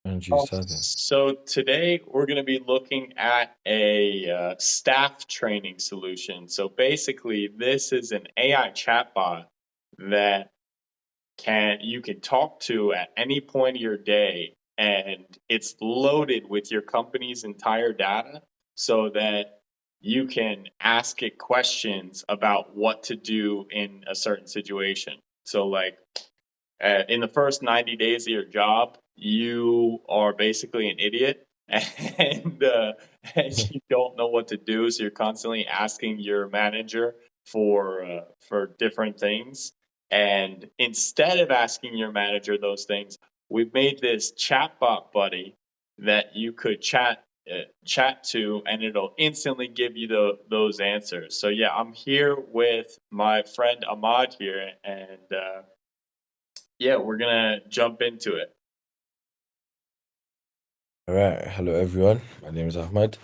And you started. So today we're going to be looking at a staff training solution. So basically, this is an AI chatbot that can you can talk to at any point of your day, and it's loaded with your company's entire data, so that you can ask it questions about what to do in a certain situation. So, like in the first 90 days of your job, you are basically an idiot and you don't know what to do. So you're constantly asking your manager for different things. And instead of asking your manager those things, we've made this chatbot buddy that you could chat to, and it'll instantly give you those answers. So yeah, I'm here with my friend Ahmad here, and yeah, we're gonna jump into it. All right. Hello, everyone. My name is Ahmed,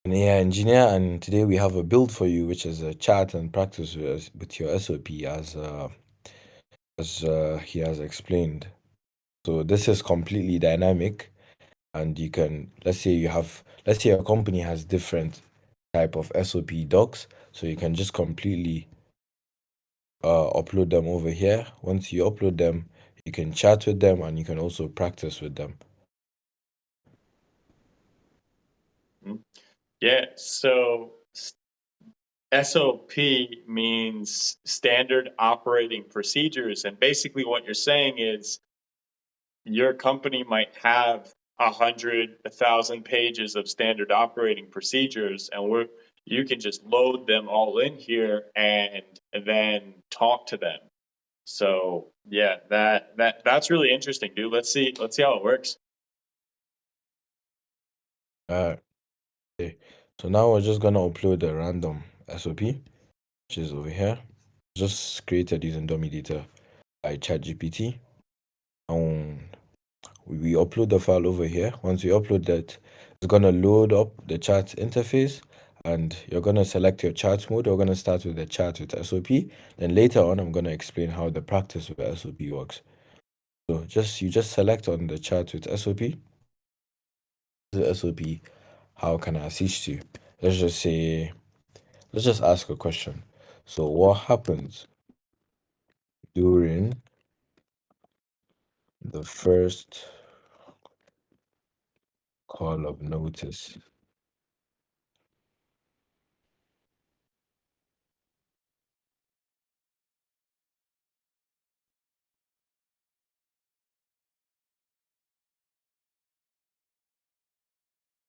an AI engineer, and today we have a build for you, which is a chat and practice with your SOP, as he has explained. So this is completely dynamic, and you can let's say your company has different type of SOP docs, so you can just completely upload them over here. Once you upload them, you can chat with them, and you can also practice with them. Mhm. Yeah, so SOP means standard operating procedures, and basically what you're saying is your company might have 100, 1,000 pages of standard operating procedures, and you can just load them all in here and then talk to them. So yeah, that's really interesting, dude. Let's see how it works. Uh, okay. So now we're just gonna upload a random SOP, which is over here. Just created using dummy data by ChatGPT. And we upload the file over here. Once we upload that, it's gonna load up the chat interface, and you're gonna select your chat mode. We're gonna start with the chat with SOP. Then later on, I'm gonna explain how the practice with SOP works. So you just select on the chat with SOP. The SOP, how can I assist you? Let's just say, let's just ask a question. So what happens during the first call of notice?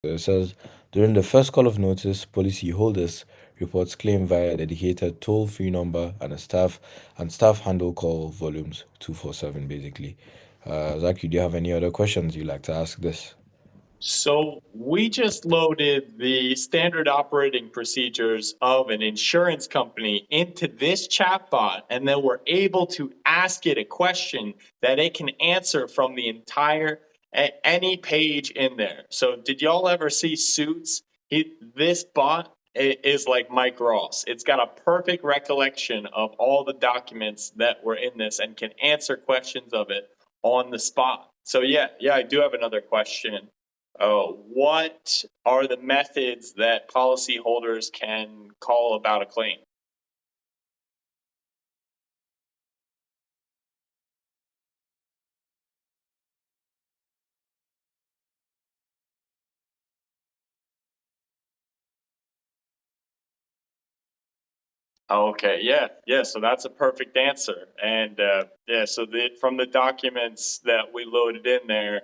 So it says, during the first call of notice, policy holders reports claim via a dedicated toll-free number and staff handle call volumes 247 basically. Zach, do you have any other questions you'd like to ask this? So we just loaded the standard operating procedures of an insurance company into this chatbot, and then we're able to ask it a question that it can answer from the entire any page in there. So did y'all ever see Suits? This bot is like Mike Ross. It's got a perfect recollection of all the documents that were in this and can answer questions of it on the spot. So yeah, I do have another question. What are the methods that policyholders can call about a claim? Okay, yeah. So that's a perfect answer, and yeah. So from the documents that we loaded in there,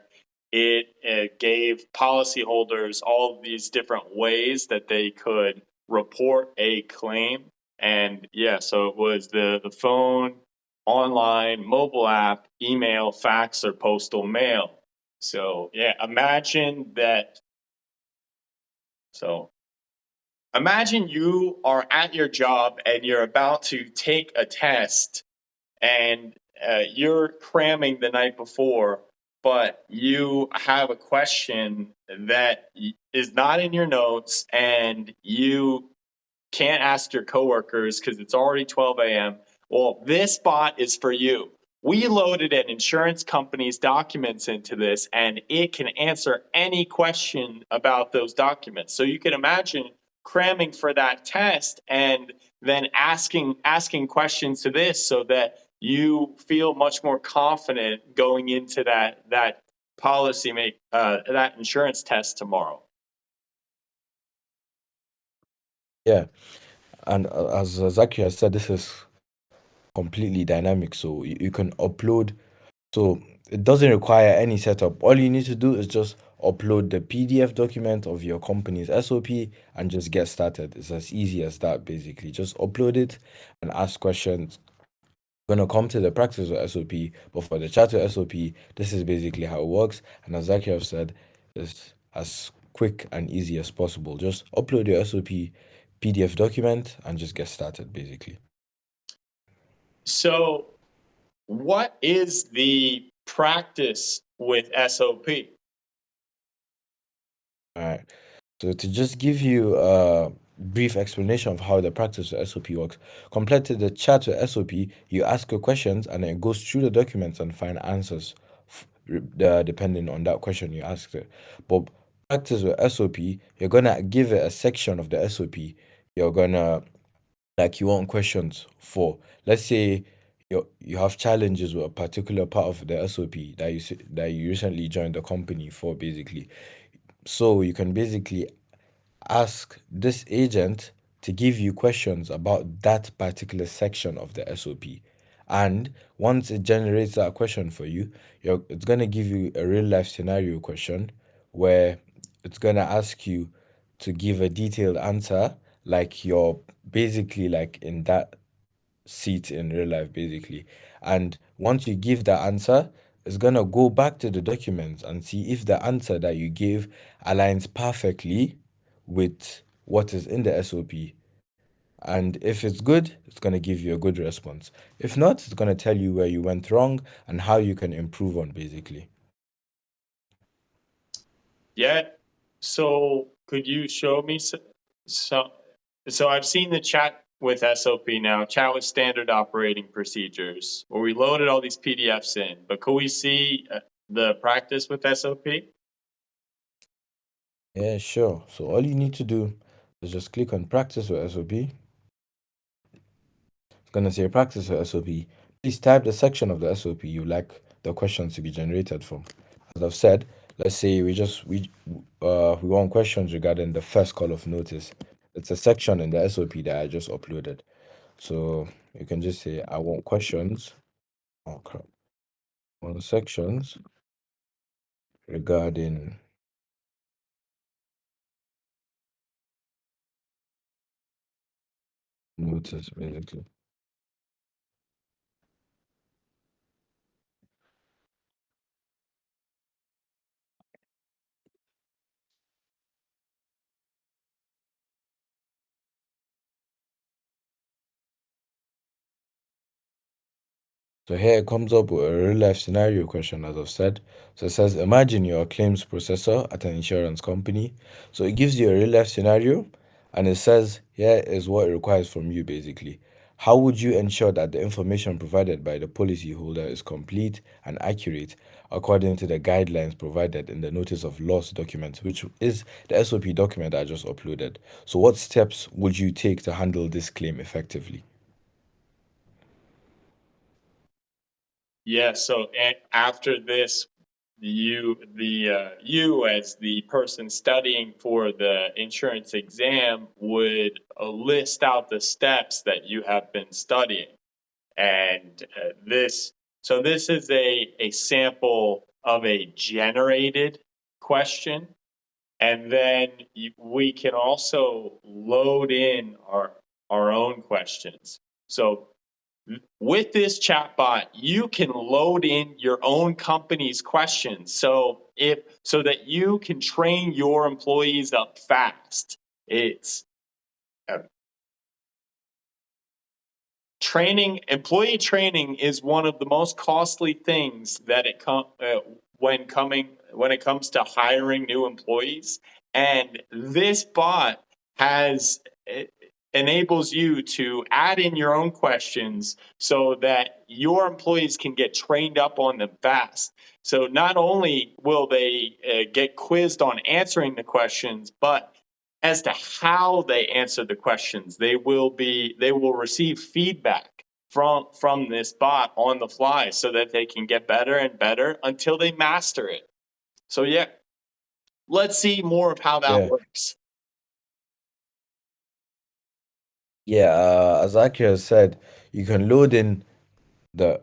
it gave policyholders all of these different ways that they could report a claim, and yeah. So it was the phone, online, mobile app, email, fax, or postal mail. So yeah, imagine that. So imagine you are at your job and you're about to take a test, and you're cramming the night before, but you have a question that is not in your notes, and you can't ask your coworkers because it's already 12 a.m. Well, this bot is for you. we loaded an insurance company's documents into this, and it can answer any question about those documents. So you can imagine cramming for that test and then asking questions to this so that you feel much more confident going into that that insurance test tomorrow. Yeah, and as Zaki has said, this is completely dynamic, so you can upload. So it doesn't require any setup. All you need to do is just upload the PDF document of your company's SOP and just get started. It's as easy as that, basically. Just upload it and ask questions. Gonna come to the practice of SOP, but for the chat to SOP, this is basically how it works. And as Zaki have said, it's as quick and easy as possible. Just upload your SOP PDF document and just get started, basically. So, what is the practice with SOP? All right. So to just give you a brief explanation of how the practice of SOP works, compared to the chat with SOP, you ask your questions and it goes through the documents and find answers depending on that question you asked it. But practice with SOP, you're gonna give it a section of the SOP. You're gonna like you want questions for. Let's say you have challenges with a particular part of the SOP that you recently joined the company for, basically. So you can basically ask this agent to give you questions about that particular section of the SOP. And once it generates that question for you, it's going to give you a real life scenario question where it's going to ask you to give a detailed answer, like you're basically like in that seat in real life, basically. And once you give that answer, it's gonna go back to the documents and see if the answer that you gave aligns perfectly with what is in the SOP. And if it's good, it's gonna give you a good response. If not, it's gonna tell you where you went wrong and how you can improve on, basically. Yeah. So could you show me so so I've seen the chat with SOP now, chat with standard operating procedures, where we loaded all these PDFs in. But could we see the practice with SOP? Yeah, sure. So all you need to do is just click on practice with SOP. It's gonna say practice with SOP. Please type the section of the SOP you like the questions to be generated from. As I've said, let's say we want questions regarding the first call of notice. It's a section in the SOP that I just uploaded. So you can just say I want questions. Oh crap. I want sections regarding notice, basically. So here it comes up with a real life scenario question, as I've said. So it says, imagine you're a claims processor at an insurance company. So it gives you a real life scenario and it says, here is what it requires from you, basically. How would you ensure that the information provided by the policyholder is complete and accurate according to the guidelines provided in the notice of loss document, which is the SOP document I just uploaded? So what steps would you take to handle this claim effectively? Yeah. So after this, you as the person studying for the insurance exam would list out the steps that you have been studying, and this is a sample of a generated question, and then we can also load in our own questions. So with this chatbot, you can load in your own company's questions. So that you can train your employees up fast. It's uh, employee training is one of the most costly things that when it comes to hiring new employees. And this bot has enables you to add in your own questions so that your employees can get trained up on them fast. So not only will they get quizzed on answering the questions, but as to how they answer the questions, they will receive feedback from this bot on the fly so that they can get better and better until they master it. So yeah, let's see more of how that Yeah. works. Yeah, as Akira said, you can load in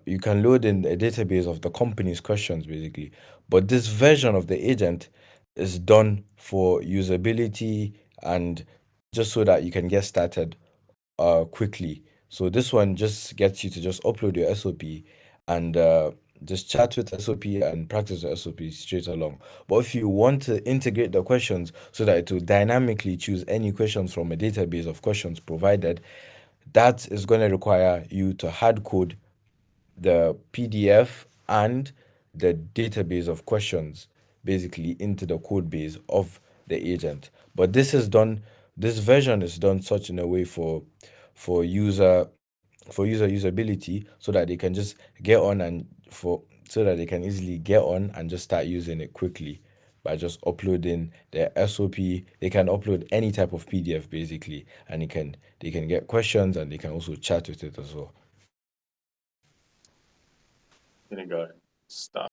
you can load in a database of the company's questions basically. But this version of the agent is done for usability and just so that you can get started quickly. So this one just gets you to just upload your SOP and just chat with SOP and practice the SOP straight along. But if you want to integrate the questions so that it will dynamically choose any questions from a database of questions provided, that is going to require you to hard code the PDF and the database of questions basically into the code base of the agent. But this version is done such in a way for user usability so that they can just get on and for so that they can easily get on and just start using it quickly by just uploading their SOP. They can upload any type of PDF basically, and they can get questions and they can also chat with it as well. I'm gonna go ahead and stop.